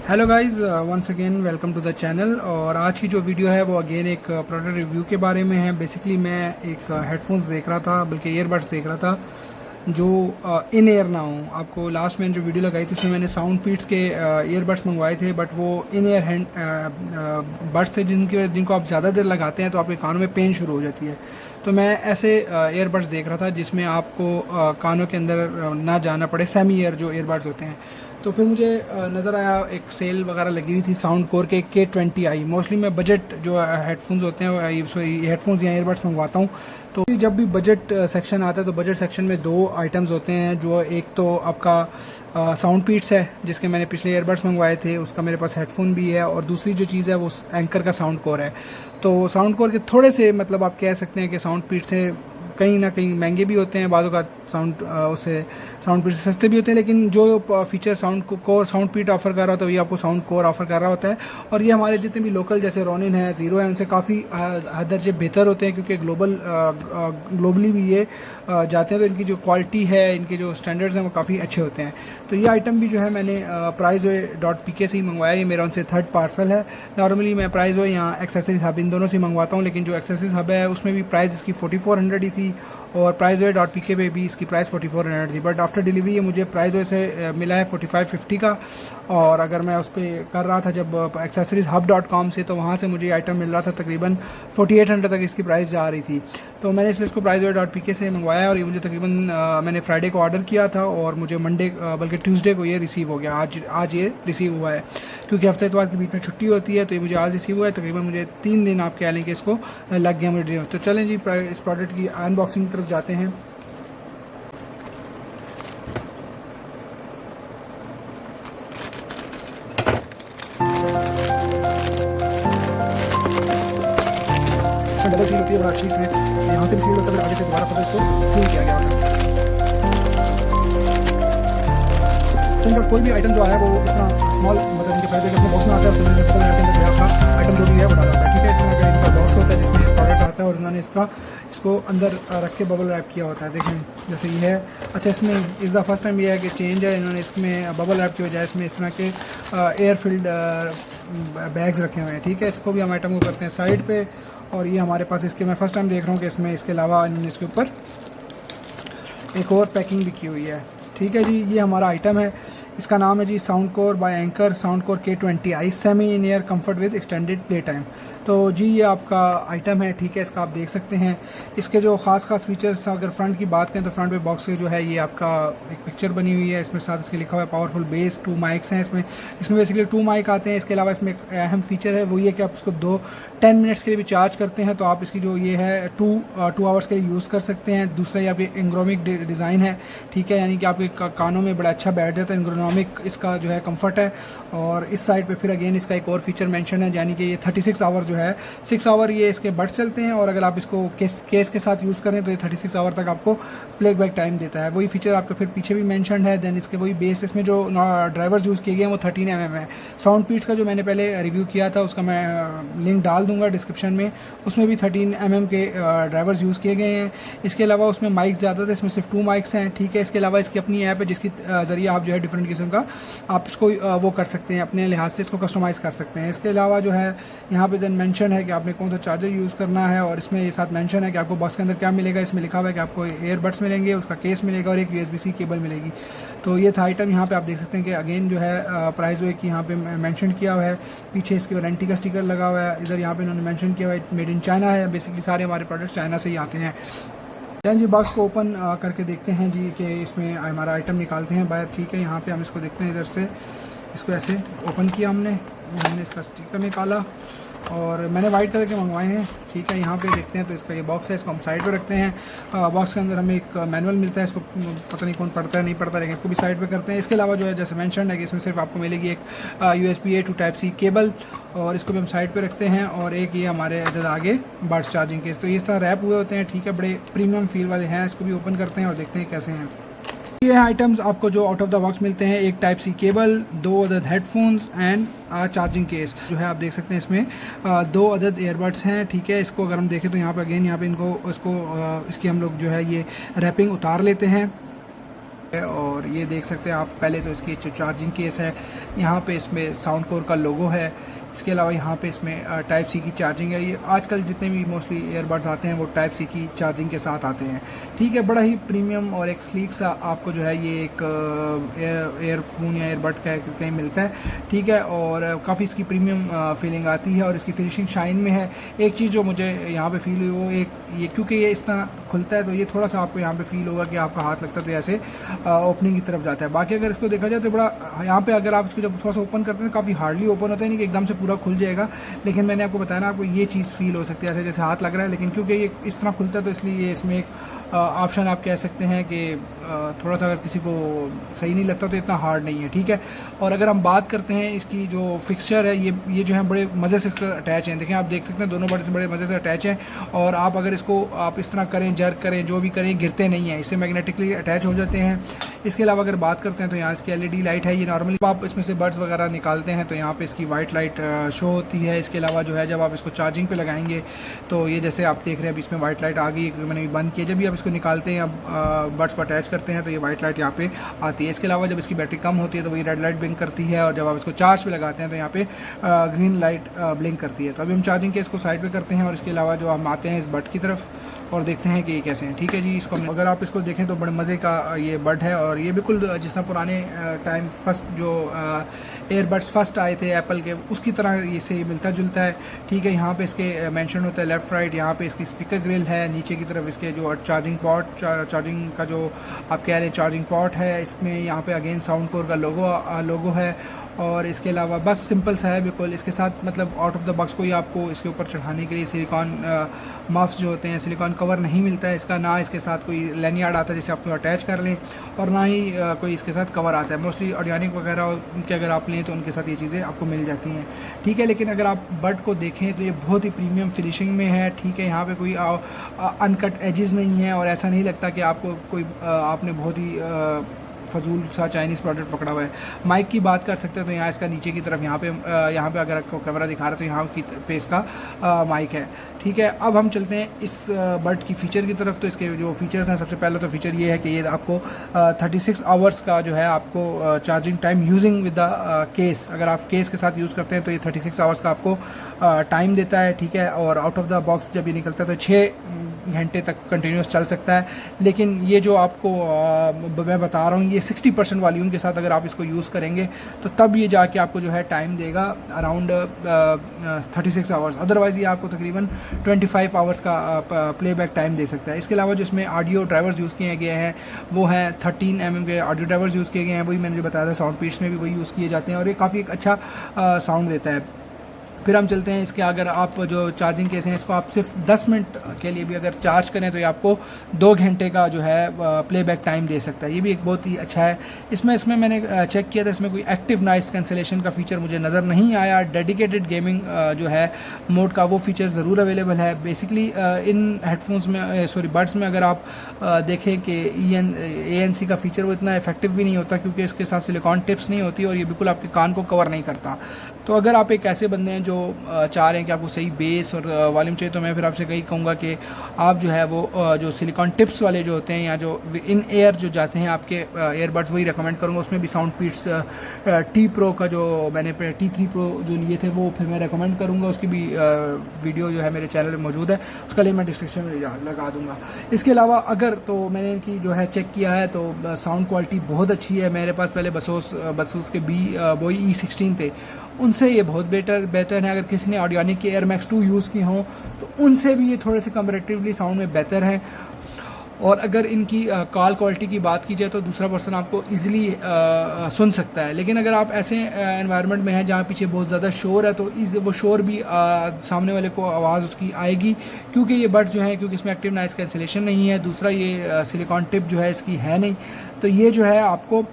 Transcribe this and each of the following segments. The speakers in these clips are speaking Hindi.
Hello guys, once again welcome to the channel. और आज की जो वीडियो है वो अगेन एक प्रोडक्ट रिव्यू के बारे में है। बेसिकली मैं एक हेडफोन्स देख रहा था, बल्कि ईयरबड्स देख रहा था जो इन एयर ना हो। आपको लास्ट में जो वीडियो लगाई थी उसमें मैंने साउंड पीट्स के ईयरबड्स मंगवाए थे, बट वो इन एयर हैंड बड्स थे जिनको आप ज़्यादा देर लगाते हैं तो आपके कानों में पेन शुरू हो जाती है। तो मैं ऐसे ईयरबड्स देख रहा था जिसमें आपको कानों के अंदर ना जाना पड़े, सेमी ईयर जो ईयरबड्स होते हैं। तो फिर मुझे नज़र आया एक सेल वगैरह लगी हुई थी साउंड कोर के K20i। मोस्टली मैं बजट जो हेडफोन्स होते हैं, सॉरी हेडफोन्स या ईयरबड्स मंगवाता हूँ। तो जब भी बजट सेक्शन आता है तो बजट सेक्शन में दो आइटम्स होते हैं। जो एक तो आपका साउंड पीट्स है जिसके मैंने पिछले ईयरबड्स मंगवाए थे, उसका मेरे पास हेडफोन भी है। और दूसरी जो चीज़ है वो एंकर का साउंड कोर है। तो साउंड कोर के थोड़े से मतलब आप कह सकते हैं कि साउंड पीट से कहीं ना कहीं महंगे भी होते हैं, बाज़ों का साउंड पीट से सस्ते भी होते हैं, लेकिन जो फीचर साउंड पीट ऑफर कर रहा होता है वही आपको साउंड कोर ऑफर कर रहा होता है। और ये हमारे जितने भी लोकल जैसे रोनिन है, ज़ीरो है, उनसे काफ़ी हद दर्जे बेहतर होते हैं, क्योंकि ग्लोबली भी ये जाते हैं। तो इनकी जो क्वालिटी है, इनके जो स्टैंडर्ड्स हैं वो काफ़ी अच्छे होते हैं। तो ये आइटम भी जो है मैंने prizeoe.pk से ही मंगवाया। ये मेरा उनसे थर्ड पार्सल है। नॉर्मली मैं प्राइजो यहाँ एक्सेसरीज हब इन दोनों से मंगवाता हूँ, लेकिन जो एक्सेसरीज हब है उसमें भी प्राइस इसकी 4400 ही थी और prizeoe.pk पे भी इसकी प्राइस 4400 थी। बट आफ्टर डिलीवरी ये मुझे प्राइजो से मिला है 4550 का। और अगर मैं उस पर कर रहा था जब accessorieshub.com से, तो वहाँ से मुझे आइटम मिल रहा था तकरीबन 4800 तक इसकी प्राइस जा रही थी। तो मैंने इसलिए इसको prizeoe.pk से मंगवाया और ये मुझे तकरीबन मैंने फ्राइडे को ऑर्डर किया था और मुझे मंडे बल्कि ट्यूसडे को ये रिसीव हो गया। आज ये रिसीव हुआ है, क्योंकि हफ्ते इतवार के बीच में छुट्टी होती है। तो ये मुझे आज रिसीव हुआ है। तकरीबन मुझे 3 दिन आप कह लें कि इसको लग गया मुझे। तो चलें जी इस प्रोडक्ट की अनबॉक्सिंग की तरफ जाते हैं। डबल सील होती है ब्रांड शीट में, यहाँ से भी सील होता है, फिर आगे से दोबारा पता इसको सील किया गया होता है। तो इनका कोई भी आइटम जो आया वो इस तरह स्मॉल मतलब इनके फायदे के अपने बॉक्स में आता है, उसमें डबल रैप के अंदर जो है आपका आइटम जो भी है वो डाला होता है। ठीक है, इसमें अगर इनका बॉक्स होता है जिसमें प्रोडक्ट आता है और उन्होंने इस तरह इसको अंदर रख के बबल रैप किया होता है। देखें जैसे ये है। अच्छा, इसमें इस द फर्स्ट टाइम ये है कि चेंज है, इन्होंने इसमें बबल रैप की बजाय इसमें इस तरह के एयर फिल्ड बैग्स रखे हुए हैं। ठीक है, इसको भी हम आइटम को करते हैं साइड पे। और ये हमारे पास इसके मैं फ़र्स्ट टाइम देख रहा हूँ कि इसमें इसके अलावा इन्होंने इसके ऊपर एक और पैकिंग भी की हुई है। ठीक है जी, ये हमारा आइटम है। इसका नाम है जी Soundcore by Anker Soundcore K20i semi in ear comfort with extended play time. तो जी ये आपका आइटम है। ठीक है, इसका आप देख सकते हैं। इसके जो खास फीचर्स अगर फ्रंट की बात करें तो फ्रंट पे बॉक्स के जो है ये आपका एक पिक्चर बनी हुई है। इसमें साथ इसके लिखा हुआ है पावरफुल बेस, 2 माइक्स हैं इसमें बेसिकली 2 माइक आते हैं। इसके अलावा इसमें एक अहम फीचर है वो ये कि आप इसको 10 मिनट्स के लिए भी चार्ज करते हैं तो आप इसकी जो ये है 2 आवर्स के लिए यूज़ कर सकते हैं। दूसरा ये आपकी एंग्रोमिक डिज़ाइन है। ठीक है, यानी कि आपके कानों में बड़ा अच्छा बैठ जाता है। एंग्रोनॉमिक इसका जो है कंफर्ट है। और इस साइड पे फिर अगेन इसका एक और फीचर मेंशन है, यानी कि ये 36 आवर जो है 6 आवर ये इसके बड्स चलते हैं। और अगर आप इसको केस के साथ यूज़ करें तो ये 36 आवर तक आपको प्लेबैक टाइम देता है। वही फीचर आपका फिर पीछे भी मेंशन है। देन इसके वही बेस, इसमें जो ड्राइवर्स यूज़ किए गए हैं वो 13 mm है। साउंड पीट्स का जो मैंने पहले रिव्यू किया था उसका मैं लिंक डाल दूंगा डिस्क्रिप्शन में, उसमें भी 13 mm के ड्राइवर्स यूज़ किए गए हैं। इसके अलावा उसमें माइक्स ज़्यादा थे, इसमें सिर्फ 2 माइक्स हैं। ठीक है, इसके अलावा इसकी अपनी ऐप है जिसकी ज़रिए आप जो है डिफरेंट किस्म का आप इसको वो कर सकते हैं, अपने लिहाज से इसको कस्टमाइज़ कर सकते हैं। इसके अलावा जो है यहाँ पे देन मेंशन है कि आपने कौन सा चार्जर यूज़ करना है। और इसमें ये साथ मेंशन है कि आपको बॉक्स के अंदर क्या मिलेगा। इसमें लिखा हुआ है कि आपको ईयरबड्स मिलेंगे, उसका केस मिलेगा और एक USB-C केबल मिलेगी। तो ये था आइटम। यहाँ पे आप देख सकते हैं कि अगेन जो है प्राइजो की यहाँ पे मेंशन किया हुआ है। पीछे इसके वारंटी का स्टिकर लगा हुआ है। इधर यहाँ पे इन्होंने मेंशन किया हुआ है मेड इन चाइना है। बेसिकली सारे हमारे प्रोडक्ट्स चाइना से ही आते हैं। दैन जी बॉक्स को ओपन करके देखते हैं जी कि इसमें हमारा आइटम निकालते हैं बाहर। ठीक है, यहाँ पे हम इसको देखते हैं। इधर से इसको ऐसे ओपन किया हमने इसका स्टिकर निकाला और मैंने वाइट कलर के मंगवाए हैं। ठीक है, यहाँ पे देखते हैं तो इसका ये बॉक्स है, इसको हम साइड पे रखते हैं। बॉक्स के अंदर हमें एक मैनुअल मिलता है, इसको पता नहीं कौन पढ़ता है नहीं पढ़ता, लेकिन इसको भी साइड पे करते हैं। इसके अलावा जो है जैसे मेंशन है कि इसमें सिर्फ आपको मिलेगी एक USB-A to Type-C केबल और इसको भी हम साइड पे रखते हैं। और एक ये हमारे इधर आगे बड्स चार्जिंग केस, तो इस तरह रैप हुए होते हैं। ठीक है, बड़े प्रीमियम फील वाले हैं। इसको भी ओपन करते हैं और देखते हैं कैसे हैं। ये आइटम्स आपको जो आउट ऑफ द बॉक्स मिलते हैं, एक Type-C केबल, 2 अदद हेडफोन्स एंड चार्जिंग केस जो है आप देख सकते हैं। इसमें 2 अदद ईयरबड्स हैं। ठीक है, इसको अगर हम देखें तो यहाँ पे अगेन यहाँ पे इसकी हम लोग जो है ये रैपिंग उतार लेते हैं। और ये देख सकते हैं आप, पहले तो इसकी जो चार्जिंग केस है, यहाँ पे इसमें साउंड कोर का लोगो है। इसके अलावा यहाँ पे इसमें टाइप सी की चार्जिंग है। ये आजकल जितने भी मोस्टली ईयरबड्स आते हैं वो टाइप सी की चार्जिंग के साथ आते हैं, ठीक है। बड़ा ही प्रीमियम और एक स्लीक सा आपको जो है ये एक एयरफोन या एयरबड कहीं मिलता है, ठीक है। और काफ़ी इसकी प्रीमियम फीलिंग आती है और इसकी फिनिशिंग शाइन में है। एक चीज़ जो मुझे यहाँ पे फील हुई वो ये क्योंकि ये इस तरह खुलता है तो ये थोड़ा सा आपको यहाँ पे फील होगा कि आपका हाथ लगता है तो ऐसे ओपनिंग की तरफ जाता है। बाकी अगर इसको देखा जाए तो बड़ा यहाँ पे अगर आप इसको जब थोड़ा सा ओपन करते हैं काफ़ी हार्डली ओपन होता है, नहीं कि एकदम से पूरा खुल जाएगा। लेकिन मैंने आपको बताया ना, आपको ये चीज़ फील हो सकती है ऐसे जैसे हाथ लग रहा है, लेकिन क्योंकि ये इस तरह खुलता है तो इसलिए ये इसमें एक ऑप्शन आप कह सकते हैं कि थोड़ा सा अगर किसी को सही नहीं लगता तो इतना हार्ड नहीं है, ठीक है। और अगर हम बात करते हैं इसकी जो फिक्सचर है, ये जो है बड़े मज़े से अटैच हैं। देखें, आप देख सकते हैं दोनों बड़े से बड़े मज़े से अटैच हैं। और आप अगर इसको आप इस तरह करें, जर्क करें, जो भी करें, गिरते नहीं हैं, इससे मैग्नेटिकली अटैच हो जाते हैं। इसके अलावा अगर बात करते हैं तो यहाँ इसकी LED लाइट है। ये नॉर्मली आप इसमें से बड्स वगैरह निकालते हैं तो यहाँ पे इसकी वाइट लाइट शो होती है। इसके अलावा जो है जब आप इसको चार्जिंग पे लगाएंगे तो ये जैसे आप देख रहे हैं अभी इसमें वाइट लाइट आ गई, मैंने बंद किया। जब भी आप इसको निकालते हैं, अब बड्स को अटैच करते हैं तो ये वाइट लाइट यहाँ पे आती है। इसके अलावा जब इसकी बैटरी कम होती है तो वही रेड लाइट ब्लिंक करती है, और जब आप इसको चार्ज पे लगाते हैं तो यहाँ पे ग्रीन लाइट ब्लिंक करती है। तो अभी हम चार्जिंग के इसको साइड पे करते हैं और इसके अलावा जो हम आते हैं इस बड की तरफ और देखते हैं कि ये कैसे हैं, ठीक है जी। इसको अगर आप इसको देखें तो बड़े मज़े का ये बड है, और ये बिल्कुल जिस तरह पुराने टाइम फर्स्ट जो एयरबड्स फर्स्ट आए थे एप्पल के, उसकी तरह इससे मिलता जुलता है, ठीक है। यहाँ पे इसके मेंशन होता है लेफ़्ट राइट, यहाँ पे इसकी स्पीकर ग्रिल है, नीचे की तरफ इसके जो चार्जिंग पॉट, चार्जिंग का जो आप कह रहे हैं चार्जिंग पॉट है, इसमें यहाँ पे अगेन साउंड कोर का लोगो है। और इसके अलावा बस सिंपल सा है बिल्कुल। इसके साथ मतलब आउट ऑफ द बॉक्स कोई आपको इसके ऊपर चढ़ाने के लिए सिलिकॉन मफ्स जो होते हैं, सिलिकॉन कवर नहीं मिलता है इसका, ना इसके साथ कोई लैनियार्ड आता है जिसे आपको अटैच कर लें, और ना ही कोई इसके साथ कवर आता है। मोस्टली ऑडियोनिक वगैरह के अगर आप लें तो उनके साथ ये चीज़ें आपको मिल जाती हैं, ठीक है। लेकिन अगर आप बड को देखें तो ये बहुत ही प्रीमियम फिनिशिंग में है, ठीक है। यहाँ पे कोई अनकट एजेस नहीं है और ऐसा नहीं लगता कि आपको कोई आपने बहुत ही फजूल सा चाइनीज़ प्रोडक्ट पकड़ा हुआ है। माइक की बात कर सकते हैं तो यहाँ इसका नीचे की तरफ यहाँ पे अगर आपको कैमरा दिखा रहा है तो यहाँ की पे इसका माइक है, ठीक है। अब हम चलते हैं इस बड की फ़ीचर की तरफ। तो इसके जो फीचर्स हैं, सबसे पहला तो फीचर ये है कि ये आपको 36 आवर्स का जो है आपको charging time using with the case, अगर आप केस के साथ यूज़ करते हैं तो ये 36 आवर्स का आपको टाइम देता है, ठीक है। और आउट ऑफ द बॉक्स जब ये निकलता है तो 6 घंटे तक कंटिन्यूस चल सकता है। लेकिन ये जो आपको मैं बता रहा हूँ, ये 60% वॉल्यूम के साथ अगर आप इसको यूज़ करेंगे तो तब ये जाके आपको जो है टाइम देगा अराउंड 36 आवर्स। अदरवाइज़ ये आपको तकरीबन 25 आवर्स का प्लेबैक टाइम दे सकता है। इसके अलावा जो इसमें ऑडियो ड्राइवर्स यूज़ किए गए हैं वो हैं 13 mm के ऑडियो ड्राइवर्स यूज़ किए गए हैं। वही मैंने जो बताया था साउंड पीट्स में भी वही यूज़ किए जाते हैं और ये काफ़ी अच्छा साउंड देता है। फिर हम चलते हैं इसके, अगर आप जो चार्जिंग केस हैं इसको आप सिर्फ 10 मिनट के लिए भी अगर चार्ज करें तो ये आपको 2 घंटे का जो है प्लेबैक टाइम दे सकता है। ये भी एक बहुत ही अच्छा है। इसमें मैंने चेक किया था, इसमें कोई एक्टिव नॉइस कैंसलेशन का फीचर मुझे नज़र नहीं आया। डेडिकेटेड गेमिंग जो है मोड का वो फीचर ज़रूर अवेलेबल है। बेसिकली इन हेडफोन्स में बड्स में अगर आप देखें कि ANC का फीचर वो इतना इफेक्टिव भी नहीं होता क्योंकि इसके साथ सिलिकॉन टिप्स नहीं होती और ये बिल्कुल आपके कान को कवर नहीं करता। तो अगर आप एक ऐसे बंदे हैं जो चाह रहे हैं कि आपको सही बेस और वॉल्यूम चाहिए तो मैं फिर आपसे कही कहूँगा कि आप जो है वो जो सिलिकॉन टिप्स वाले जो होते हैं या जो इन एयर जो जाते हैं आपके एयरबड्स वही रेकमेंड करूँगा। उसमें भी साउंड पीट्स T Pro का जो मैंने T3 Pro जो लिए थे वो फिर मैं रेकमेंड करूँगा। उसकी भी वीडियो जो है मेरे चैनल में मौजूद है, उसका लिंक मैं डिस्क्रिप्शन में लगा दूँगा। इसके अलावा अगर तो मैंने इनकी जो है चेक किया है तो साउंड क्वालिटी बहुत अच्छी है। मेरे पास पहले बसोस के बोई E16 थे, उनसे ये बहुत बेटर है। अगर किसी ने ऑडियोनिक के एयर मैक्स 2 यूज़ किए हों तो उनसे भी ये थोड़े से कंपैरेटिवली साउंड में बेहतर हैं। और अगर इनकी कॉल क्वालिटी की बात की जाए तो दूसरा पर्सन आपको इजीली सुन सकता है। लेकिन अगर आप ऐसे एनवायरनमेंट में हैं जहाँ पीछे बहुत ज़्यादा शोर है तो वो शोर भी सामने वाले को आवाज़ उसकी आएगी, क्योंकि ये बड जो है क्योंकि इसमें एक्टिव नॉइस कैंसलेशन नहीं है, दूसरा ये सिलिकॉन टिप जो है इसकी है नहीं, तो ये जो है आपको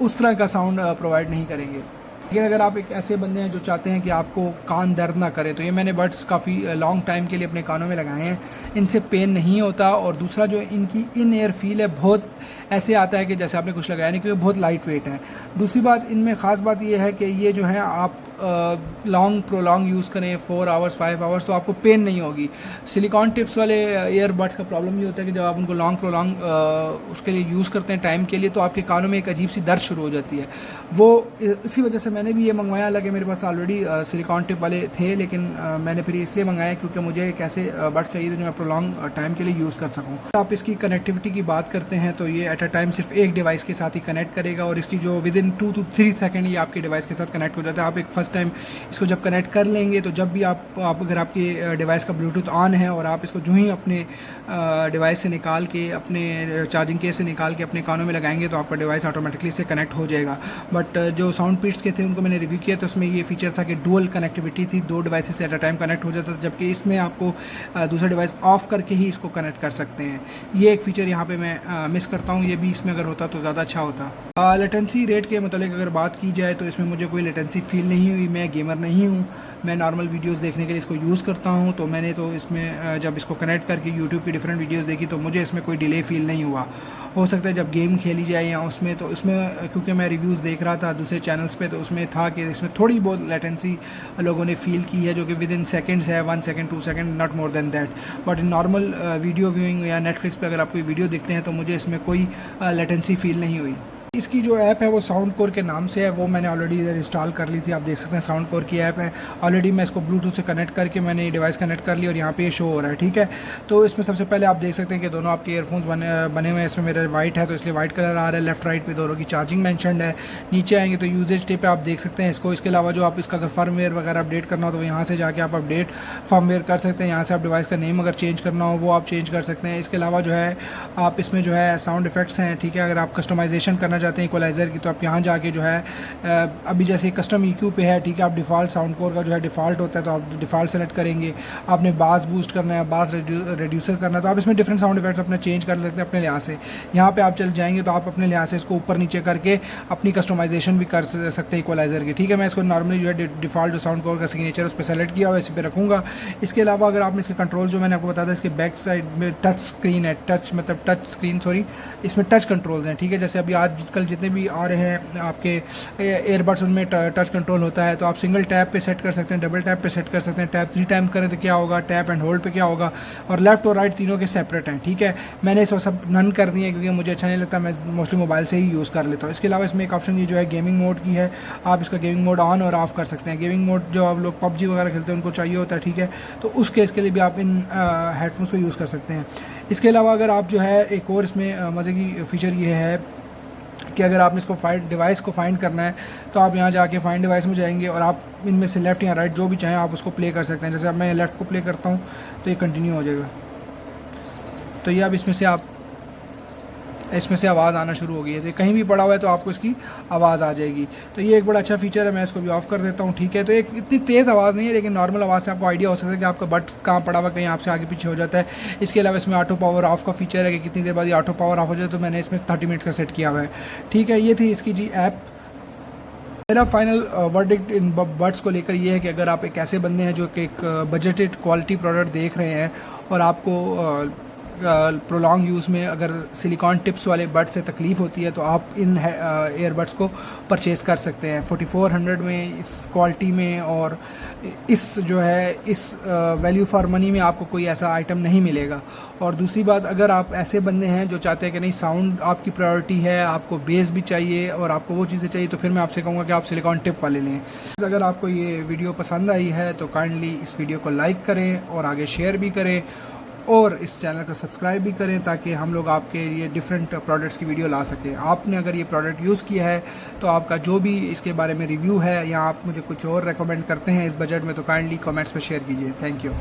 उस तरह का साउंड प्रोवाइड नहीं करेंगे। लेकिन अगर आप एक ऐसे बंदे हैं जो चाहते हैं कि आपको कान दर्द ना करे तो ये मैंने बड्स काफ़ी लॉन्ग टाइम के लिए अपने कानों में लगाए हैं, इनसे पेन नहीं होता। और दूसरा जो इनकी इन एयर फील है बहुत ऐसे आता है कि जैसे आपने कुछ लगाया नहीं, क्योंकि बहुत लाइट वेट है। दूसरी बात इनमें ख़ास बात ये है कि ये जो है आप लॉन्ग प्रोलॉन्ग यूज़ करें 4 आवर्स 5 आवर्स तो आपको पेन नहीं होगी। सिलिकॉन टिप्स वाले ईयरबड्स का प्रॉब्लम ये होता है कि जब आप उनको लॉन्ग प्रोलॉन्ग उसके लिए यूज़ करते हैं टाइम के लिए, तो आपके कानों में एक अजीब सी दर्द शुरू हो जाती है। वो इसी वजह से मैंने भी ये मंगवाया, हालांकि मेरे पास ऑलरेडी सिलिकॉन टिप वाले थे, लेकिन मैंने फिर इसलिए मंगाया क्योंकि मुझे एक ऐसे बड्स चाहिए थे जो मैं प्रोलॉन्ग टाइम के लिए यूज़ कर सकूँ। आप इसकी कनेक्टिविटी की बात करते हैं तो ये एट अ टाइम सिर्फ एक डिवाइस के साथ ही कनेक्ट करेगा, और इसकी जो विद इन 2 to 3 सेकेंड ये आपके डिवाइस के साथ कनेक्ट हो जाता है। आप एक फर्स्ट टाइम इसको जब कनेक्ट कर लेंगे तो जब भी आप अगर आपकी डिवाइस का ब्लूटूथ ऑन है और आप इसको जो ही अपने डिवाइस से निकाल के, अपने चार्जिंग केस से निकाल के अपने कानों में लगाएंगे तो आपका डिवाइस ऑटोमेटिकली से कनेक्ट हो जाएगा। बट जो साउंड पीट्स के थे उनको मैंने रिव्यू किया तो उसमें ये फीचर था कि डुअल कनेक्टिविटी थी, 2 डिवाइसेस से एट अ टाइम कनेक्ट हो जाता था, जबकि इसमें आपको दूसरा डिवाइस ऑफ करके ही इसको कनेक्ट कर सकते हैं। ये एक फ़ीचर यहाँ पे मैं मिस करता हूँ, ये भी इसमें अगर होता तो ज़्यादा अच्छा होता। लेटेंसी रेट के मतलब अगर बात की जाए तो इसमें मुझे कोई लेटेंसी फील नहीं हुई। मैं गेमर नहीं हूँ, मैं नॉर्मल वीडियोस देखने के लिए इसको यूज़ करता हूँ, तो मैंने तो इसमें जब इसको कनेक्ट करके यूट्यूब की डिफरेंट वीडियोस देखी तो मुझे इसमें कोई डिले फील नहीं हुआ। हो सकता है जब गेम खेली जाए या उसमें, तो इसमें क्योंकि मैं रिव्यूज़ देख रहा था दूसरे चैनल्स पे, तो उसमें था कि इसमें थोड़ी बहुत लेटेंसी लोगों ने फील की है, जो कि विद इन सेकेंड्स है, 1 second 2 second, not more than that. But in normal video viewing या नेटफ्लिक्स पे अगर आप कोई वीडियो देखते हैं तो मुझे इसमें कोई लेटेंसी फील नहीं हुई। इसकी जो ऐप है वो साउंड कोर के नाम से है, वो मैंने ऑलरेडी इधर इंस्टॉल कर ली थी। आप देख सकते हैं साउंड कोर की ऐप है। ऑलरेडी मैं इसको ब्लूटूथ से कनेक्ट करके मैंने डिवाइस कनेक्ट कर लिया और यहाँ पे शो हो रहा है, ठीक है। तो इसमें सबसे पहले आप देख सकते हैं कि दोनों आपके ईयरफोन्स बने हुए हैं। इसमें मेरा वाइट है तो इसलिए वाइट कलर आ रहा है। लेफ्ट राइट पे दोनों की चार्जिंग मेंशन्ड है। नीचे आएंगे तो यूजेज टिप पे आप देख सकते हैं इसको। इसके अलावा जो आप इसका अगर फर्मवेयर वगैरह अपडेट करना हो तो यहाँ से जाके आप अपडेट फर्मवेयर कर सकते हैं। यहाँ से आप डिवाइस का नेम अगर चेंज करना हो वो आप चेंज कर सकते हैं। इसके अलावा जो है आप इसमें जो है साउंड इफेक्ट्स हैं, ठीक है। अगर आप कस्टमाइजेशन करना चाहते हैं इक्वलाइज़र की तो आप यहाँ जाके जो है अभी जैसे कस्टम EQ पे है, ठीक है, आप डिफ़ॉल्ट साउंड कोर का जो है डिफ़ॉल्ट होता है तो आप डिफ़ॉल्ट सेलेक्ट करेंगे। आपने बास बूस्ट करना है, बास रिड्यूसर करना है, तो आप इसमें डिफरेंट साउंड इफेक्ट्स अपने चेंज कर लेते हैं अपने लिहाज से। यहाँ पे आप चल जाएंगे तो आप अपने लिहाज से इसको ऊपर नीचे करके अपनी कस्टमाइजेशन भी कर सकते हैं इक्वलाइज़र की, ठीक है। मैं इसको नॉर्मली जो है डिफ़ॉल्ट जो साउंड कोर का सिग्नेचर उस पर सेलेक्ट किया हुआ इसी पे रखूँगा। इसके अलावा अगर आपने इसके कंट्रोल जो मैंने आपको बताया था, इसके बैक साइड में टच स्क्रीन है, टच स्क्रीन सॉरी, इसमें टच कंट्रोल्स हैं, ठीक है। जैसे अभी आजकल जितने भी आ रहे हैं आपके एयरबड्स उनमें टच कंट्रोल होता है, तो आप सिंगल टैप पे सेट कर सकते हैं, डबल टैप पे सेट कर सकते हैं, टैप 3 टाइम करें तो क्या होगा, टैप एंड होल्ड पे क्या होगा, और लेफ्ट और राइट तीनों के सेपरेट हैं, ठीक है। मैंने इसको सब नन कर दिए क्योंकि मुझे अच्छा नहीं लगता, मैं मोस्टली मोबाइल से ही यूज़ कर लेता हूँ। इसके अलावा इसमें एक ऑप्शन ये जो है गेमिंग मोड की है, आप इसका गेमिंग मोड ऑन और ऑफ कर सकते हैं। गेमिंग मोड जो आप लोग PUBG वगैरह खेलते हैं उनको चाहिए होता है, ठीक है, तो उस केस के लिए भी आप इन हेडफोन्स को यूज़ कर सकते हैं। इसके अलावा अगर आप जो है एक और इसमें मज़े की फ़ीचर ये है कि अगर आपने इसको डिवाइस को फाइंड करना है तो आप यहाँ जाके फाइंड डिवाइस में जाएंगे और आप इनमें से लेफ़्ट या राइट जो भी चाहें आप उसको प्ले कर सकते हैं। जैसे अब मैं लेफ़्ट को प्ले करता हूँ तो ये कंटिन्यू हो जाएगा, तो ये अब इसमें से आवाज़ आना शुरू हो गई है। तो कहीं भी पड़ा हुआ है तो आपको इसकी आवाज़ आ जाएगी। तो ये एक बड़ा अच्छा फीचर है। मैं इसको भी ऑफ़ कर देता हूँ, ठीक है। तो एक इतनी तेज़ आवाज़ नहीं है, लेकिन नॉर्मल आवाज़ से आपको आइडिया हो सकता है कि आपका बट कहाँ पड़ा हुआ, कहीं आपसे आगे पीछे हो जाता है। इसके अलावा इसमें ऑटो पावर ऑफ का फीचर है कि कितनी देर बाद ये ऑटो पावर ऑफ हो जाए, तो मैंने इसमें 30 मिनट्स का सेट किया हुआ है, ठीक है। ये थी इसकी जी ऐप। मेरा फाइनल वर्डिक्ट इन बड्स को लेकर ये है कि अगर आप एक ऐसे बंदे हैं जो कि एक बजटेड क्वालिटी प्रोडक्ट देख रहे हैं और आपको प्रोलॉन्ग यूज़ में अगर सिलिकॉन टिप्स वाले बड्स से तकलीफ़ होती है तो आप इन ईयरबड्स को परचेज़ कर सकते हैं 4400 में, इस क्वालिटी में, और इस जो है इस वैल्यू फॉर मनी में आपको कोई ऐसा आइटम नहीं मिलेगा। और दूसरी बात, अगर आप ऐसे बंदे हैं जो चाहते हैं कि नहीं साउंड आपकी प्रायोरिटी है, आपको बेस भी चाहिए और आपको वो चीज़ें चाहिए, तो फिर मैं आपसे कहूँगा कि आप सिलिकॉन टिप वाले लें। अगर आपको ये वीडियो पसंद आई है तो काइंडली इस वीडियो को लाइक करें और आगे शेयर भी करें और इस चैनल को सब्सक्राइब भी करें ताकि हम लोग आपके लिए डिफरेंट प्रोडक्ट्स की वीडियो ला सकें। आपने अगर ये प्रोडक्ट यूज़ किया है तो आपका जो भी इसके बारे में रिव्यू है या आप मुझे कुछ और रेकमेंड करते हैं इस बजट में, तो काइंडली कमेंट्स पे शेयर कीजिए। Thank you.